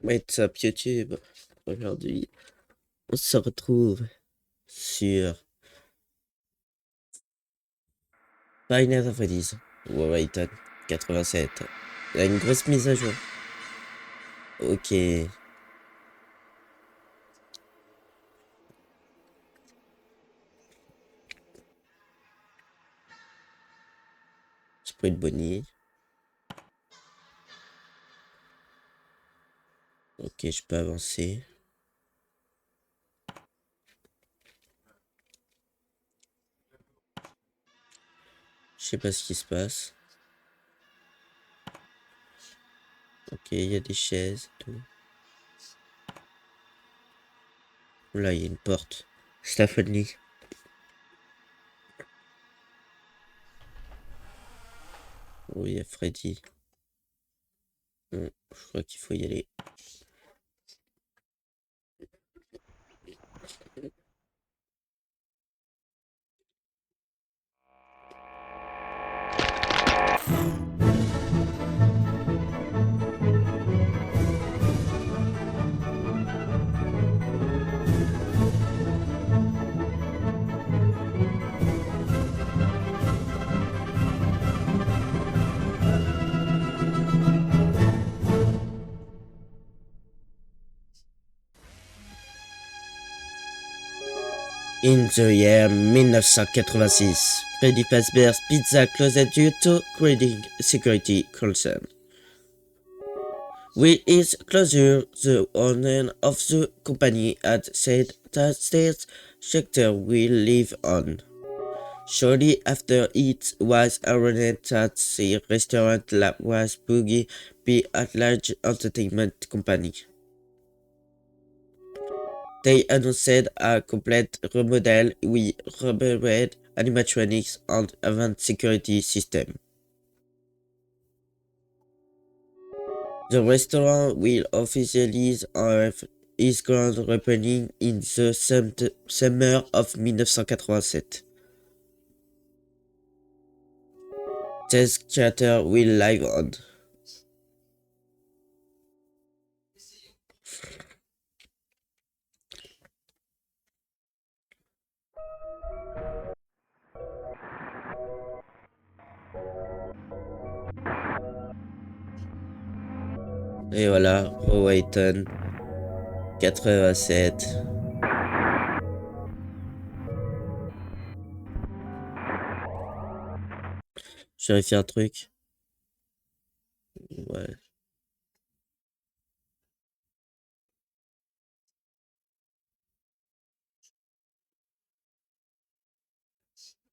What's up YouTube? Aujourd'hui, on se retrouve sur Final Fantasy Rewritten 87. Il y a une grosse mise à jour. Ok. Je prends une bonnie. Ok, je peux avancer. Je sais pas ce qui se passe. Ok, il y a des chaises et tout. Là, il y a une porte. C'est la Freddy. Oui, il y a Freddy. Bon, je crois qu'il faut y aller. In the year 1986, Freddy Fazbear's Pizza closed due to grading security concern. With its closure, the owner of the company had said that state sector will live on. Shortly after, it was announced that the restaurant was boogie be a large entertainment company. They announced a complete remodel with rebuilt animatronics and advanced security system. The restaurant will officially have its grand opening in the summer of 1987. This theater will live on. Et voilà, Rewritten 87. Je vérifie un truc. Ouais.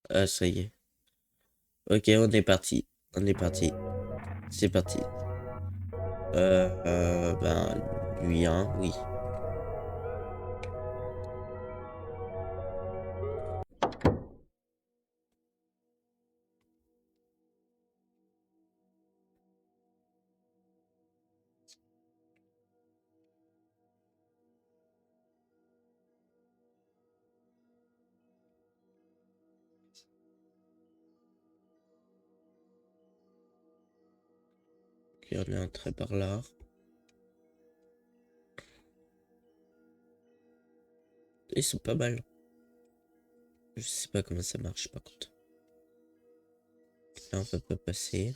Ah, ça y est. Ok, on est parti. On est parti. C'est parti. Ben, lui, hein, oui. Ok, on est entré par là. Ils sont pas mal. Je sais pas comment ça marche par contre. Là, on peut pas passer.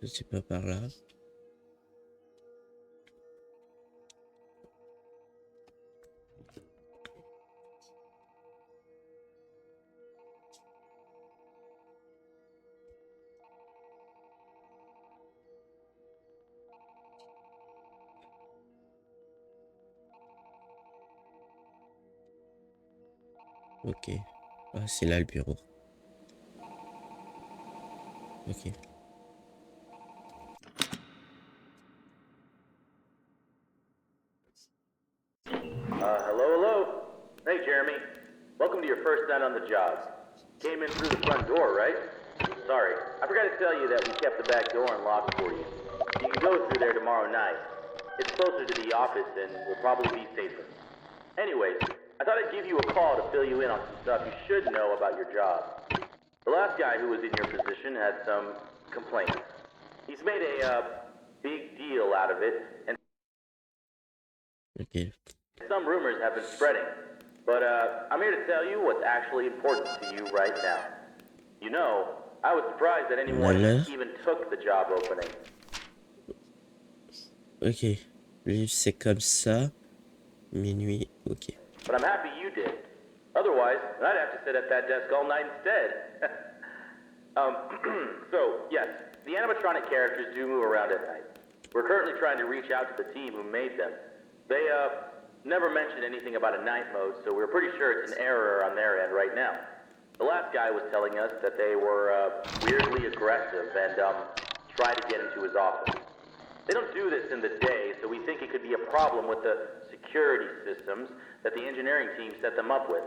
Je sais pas par là. Ok. Ah, c'est là le bureau. Ok. Hello. Hey, Jeremy. Welcome to your first night on the job. Came in through the front door, right? Sorry, I forgot to tell you that we kept the back door unlocked for you. You can go through there tomorrow night. It's closer to the office and will probably be safer. Anyways, I thought I'd give you a call to fill you in on some stuff you should know about your job. The last guy who was in your position had some complaints. He's made a big deal out of it, and Ok. some rumors have been spreading, but I'm here to tell you what's actually important to you right now. You know, I was surprised that anyone Malheur. even took the job opening. Ok. Le livre c'est comme ça. Minuit. Ok. But I'm happy you did. Otherwise, I'd have to sit at that desk all night instead. So, yes, the animatronic characters do move around at night. We're currently trying to reach out to the team who made them. They, never mentioned anything about a night mode, so we're pretty sure it's an error on their end right now. The last guy was telling us that they were, weirdly aggressive and, tried to get into his office. They don't do this in the day, so we think it could be a problem with the security systems that the engineering team set them up with.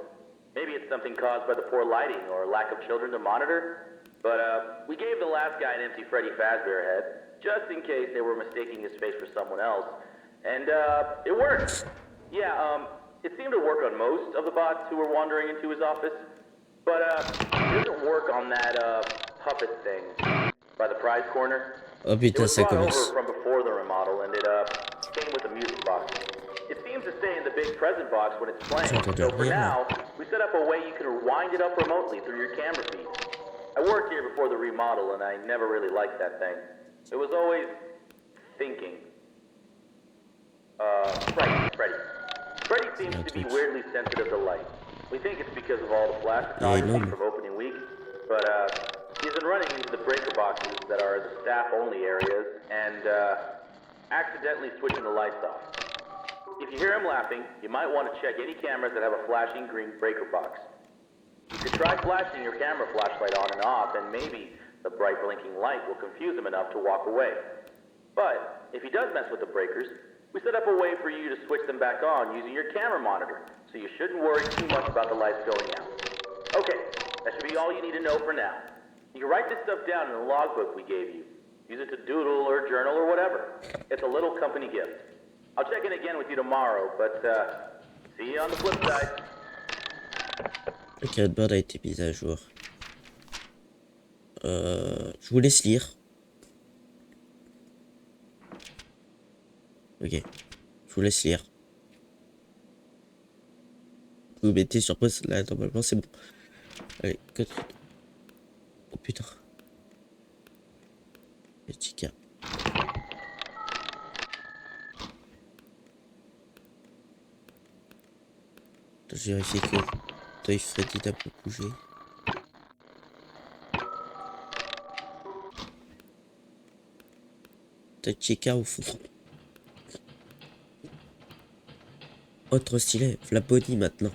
Maybe it's something caused by the poor lighting or lack of children to monitor. But we gave the last guy an empty Freddy Fazbear head, just in case they were mistaking his face for someone else. And it worked. Yeah, it seemed to work on most of the bots who were wandering into his office. But it doesn't work on that puppet thing by the prize corner. Oh It putain, was ça brought over commence. from before the remodel, and it came with a music box. It seems to stay in the big present box when it's playing. J'entends So for derrière, now, we set up a way you can wind it up remotely through your camera feed. I worked here before the remodel, and I never really liked that thing. It was always thinking. Freddy. Freddy seems to be weirdly sensitive to light. We think it's because of all the flash photography from opening week, but he's been running into the breaker boxes that are the staff-only areas and accidentally switching the lights off. If you hear him laughing, you might want to check any cameras that have a flashing green breaker box. You could try flashing your camera flashlight on and off, and maybe the bright blinking light will confuse him enough to walk away. But if he does mess with the breakers, we set up a way for you to switch them back on using your camera monitor, so you shouldn't worry too much about the lights going out. Okay, that should be all you need to know for now. You can write this stuff down in the logbook we gave you. Use it to doodle or journal or whatever. It's a little company gift. I'll check in again with you tomorrow, but see you on the flip side. Le carré a été mis à jour. Je vous laisse lire. Ok. Je vous laisse lire. Vous mettez sur pause là, normalement c'est bon. Allez, code. Oh putain. Petit cas. Je vérifie que Toy Freddy n'a pas bougé. T'as Chica au fond. Autre stylet, la body maintenant.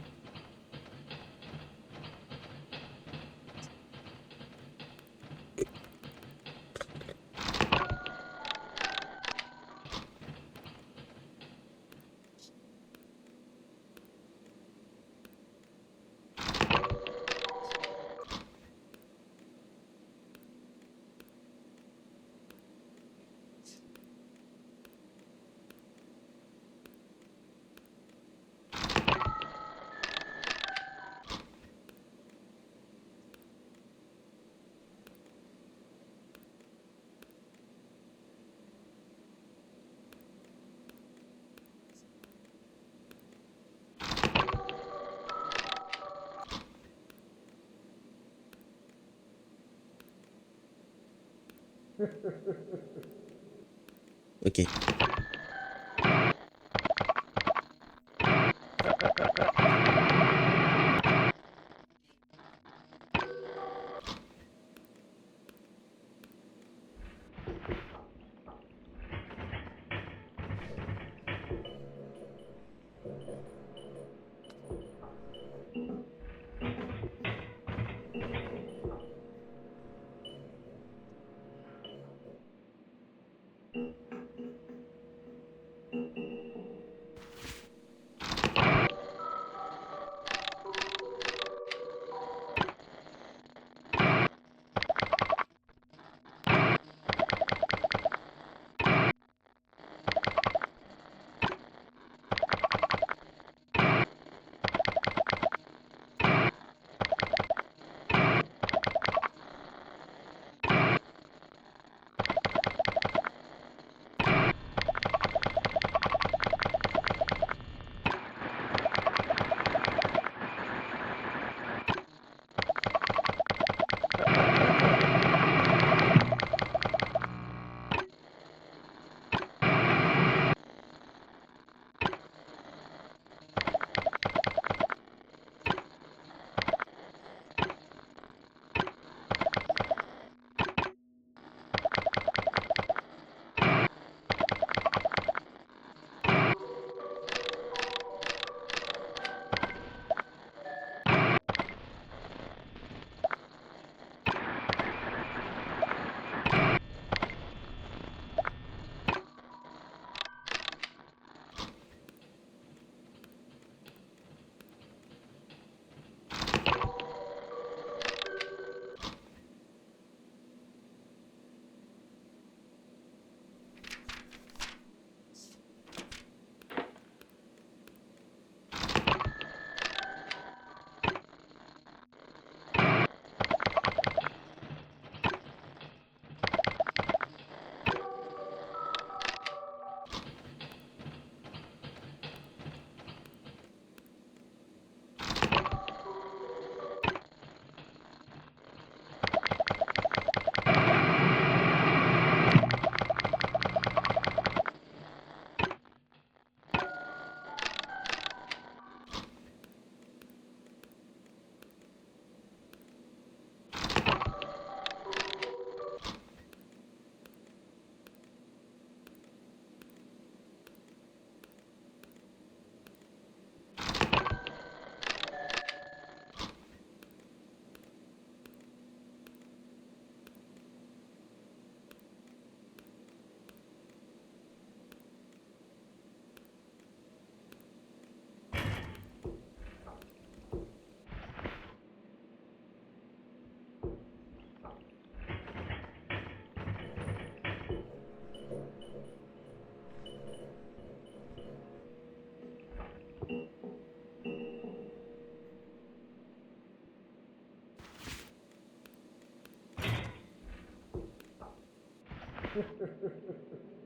Ok.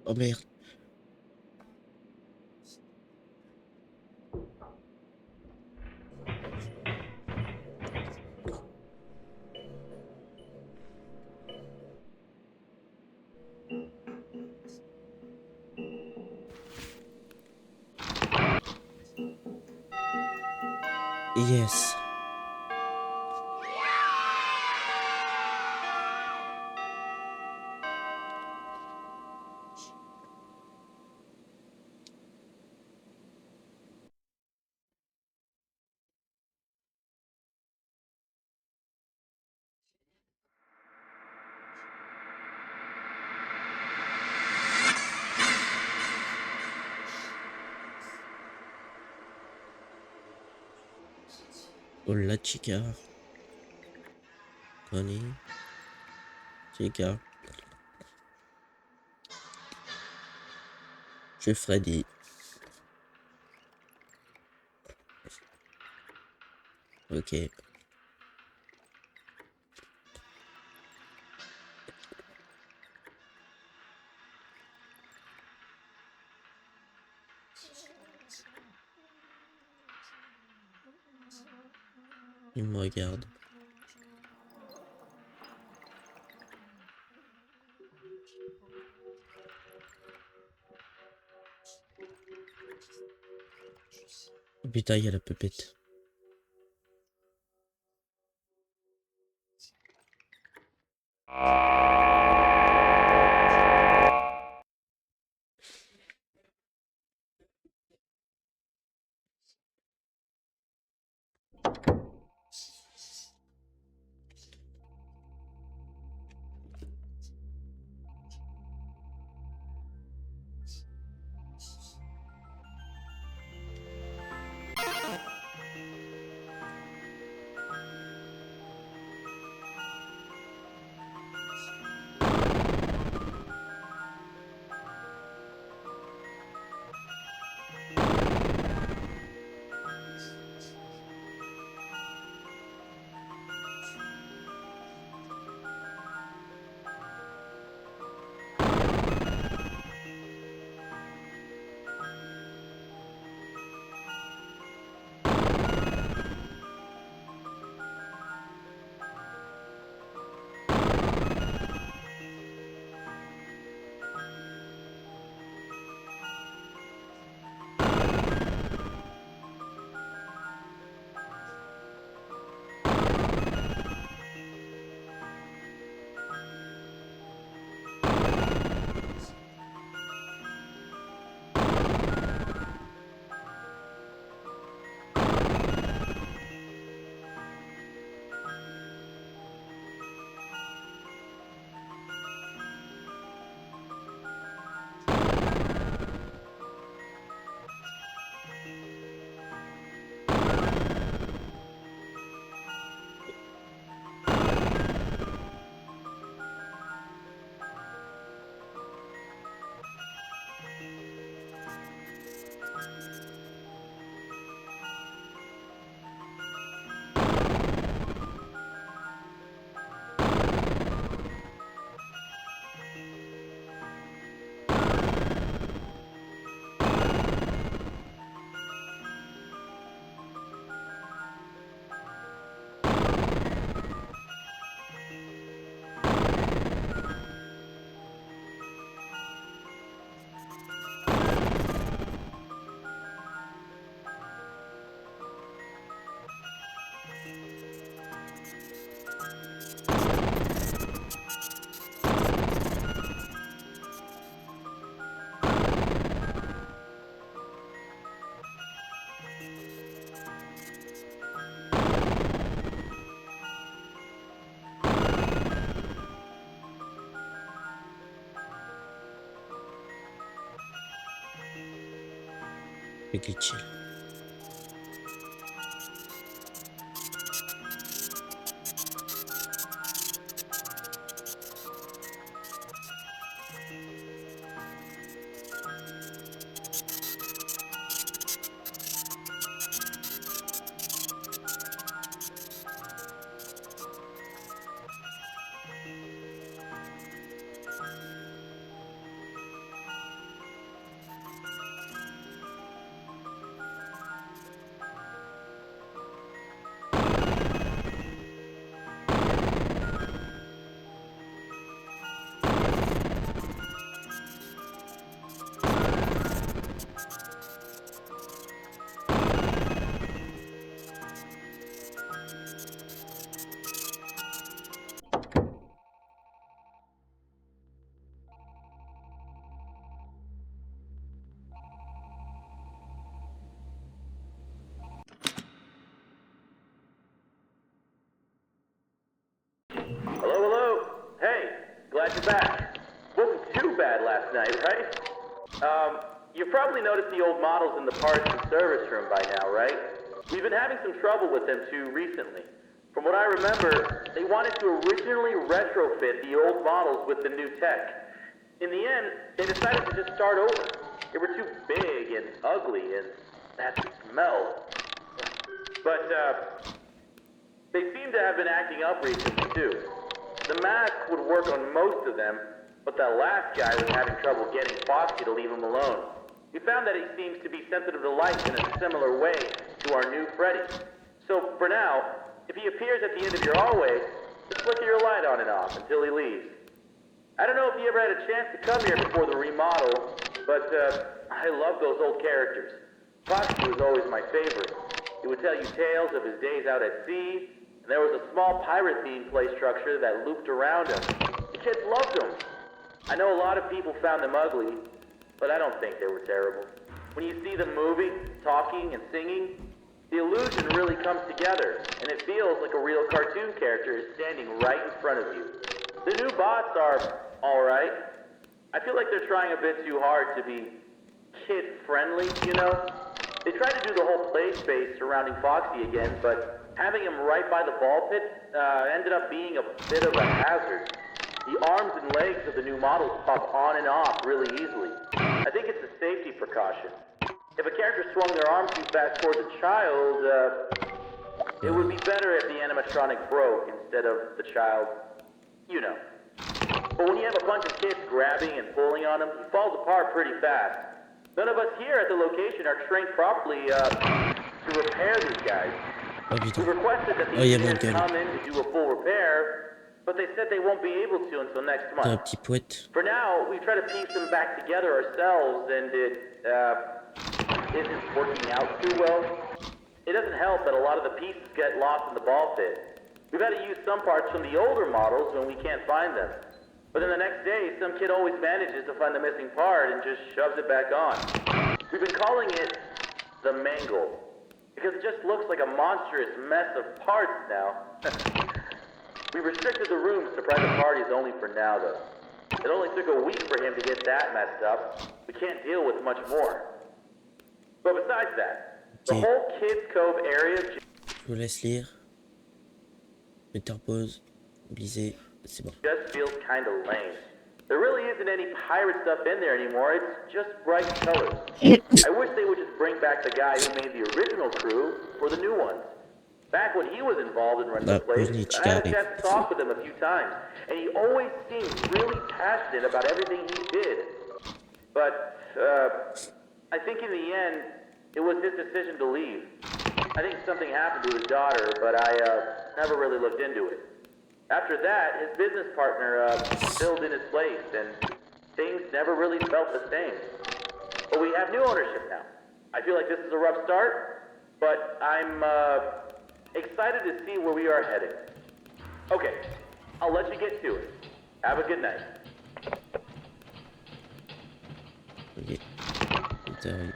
Oh merde. Yes. Hola chica. Connie. Chica. Je suis Freddy. Ok. Il me regarde. Oh putain, il y a la pépette. Je vais glitcher. back. Wasn't too bad last night, right? You probably noticed the old models in the parts and service room by now, right? We've been having some trouble with them too recently. From what I remember, they wanted to originally retrofit the old models with the new tech. In the end, they decided to just start over. They were too big and ugly and that smell. But, they seem to have been acting up recently too. The mask would work on most of them, but that last guy was having trouble getting Foxy to leave him alone. We found that he seems to be sensitive to light in a similar way to our new Freddy. So, for now, if he appears at the end of your hallway, just flicker your light on and off until he leaves. I don't know if you ever had a chance to come here before the remodel, but I love those old characters. Foxy was always my favorite. He would tell you tales of his days out at sea, and there was a small pirate-themed play structure that looped around him. The kids loved him. I know a lot of people found them ugly, but I don't think they were terrible. When you see them moving, talking, and singing, the illusion really comes together, and it feels like a real cartoon character is standing right in front of you. The new bots are alright. I feel like they're trying a bit too hard to be kid-friendly, you know? They tried to do the whole play space surrounding Foxy again, but having him right by the ball pit ended up being a bit of a hazard. The arms and legs of the new models pop on and off really easily. I think it's a safety precaution. If a character swung their arm too fast towards a child, it would be better if the animatronic broke instead of the child, you know. But when you have a bunch of kids grabbing and pulling on him, he falls apart pretty fast. None of us here at the location are trained properly to repair these guys. Oh We putain. requested that the Oh, il y a mon engineers gueule. come in to do a full repair, but they said they won't be able to until next T'as un month. petit poète. For now, we try to piece them back together ourselves, and it isn't working out too well. It doesn't help that a lot of the pieces get lost in the ball pit. We've had to use some parts from the older models when we can't find them. But then the next day, some kid always manages to find the missing part and just shoves it back on. We've been calling it the Mangle, because it just looks like a monstrous mess of parts now. We restricted the rooms to private parties only for now, though. It only took a week for him to get that messed up. We can't deal with much more. But besides that, the Okay. whole Kids Cove area Je vous laisse lire. Mettez en pause. Lisez. C'est bon. just feels kind of lame. There really isn't any pirate stuff in there anymore. It's just bright colors. I wish they would just bring back the guy who made the original crew for the new ones. Back when he was involved in running the place, I had a chance to talk with him a few times, and he always seemed really passionate about everything he did. But, I think in the end, it was his decision to leave. I think something happened to his daughter, but I, never really looked into it. After that, his business partner, filled in his place, and things never really felt the same. But we have new ownership now. I feel like this is a rough start, but I'm, excited to see where we are headed. Okay, I'll let you get to it. Have a good night. Ok. Ça arrive.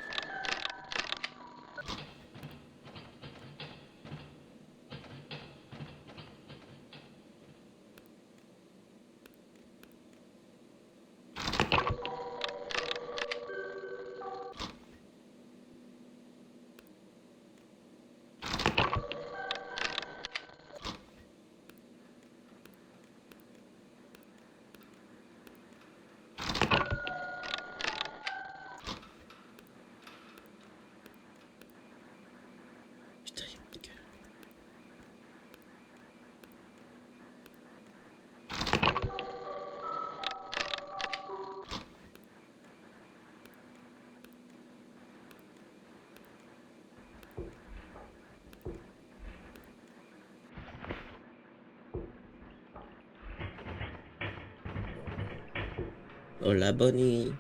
Putain, il y a mon gueule. Hola, Bonnie.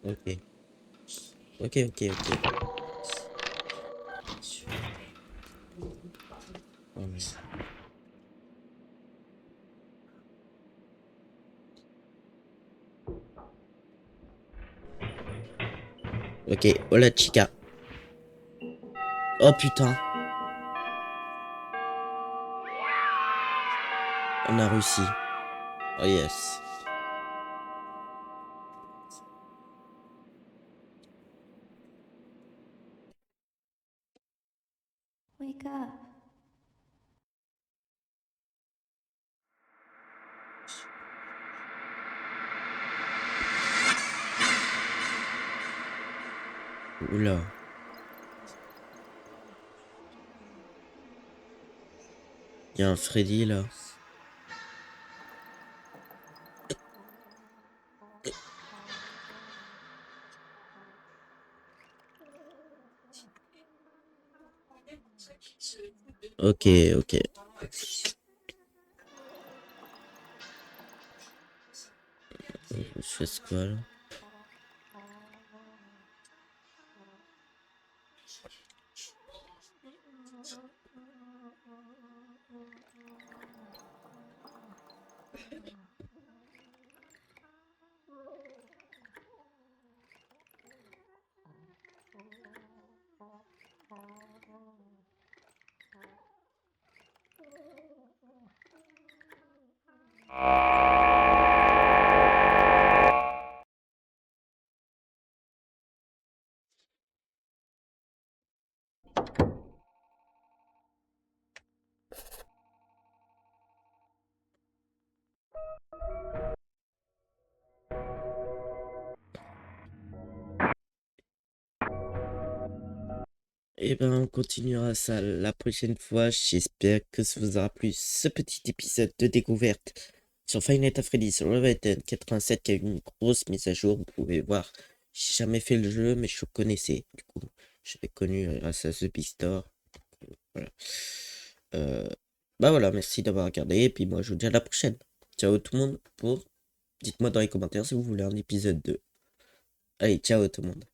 Ok. Ok, ok, ok. Oh, mais- Ok, hola chica. Oh putain, on a réussi. Oh yes. Wake up. Oula. Il y a un Freddy là. Ok, ok. Je fais ce quoi là? Et ben on continuera ça la prochaine fois. J'espère que ça vous aura plu ce petit épisode de découverte sur FNAF Rewritten 87 qui a eu une grosse mise à jour. Vous pouvez voir, j'ai jamais fait le jeu mais je connaissais. Du coup, je l'ai connu grâce à The Big Store. Voilà. Euh, Bah voilà, merci d'avoir regardé et puis moi je vous dis à la prochaine. Ciao tout le monde. Dites-moi dans les commentaires si vous voulez un épisode 2. Allez, ciao tout le monde.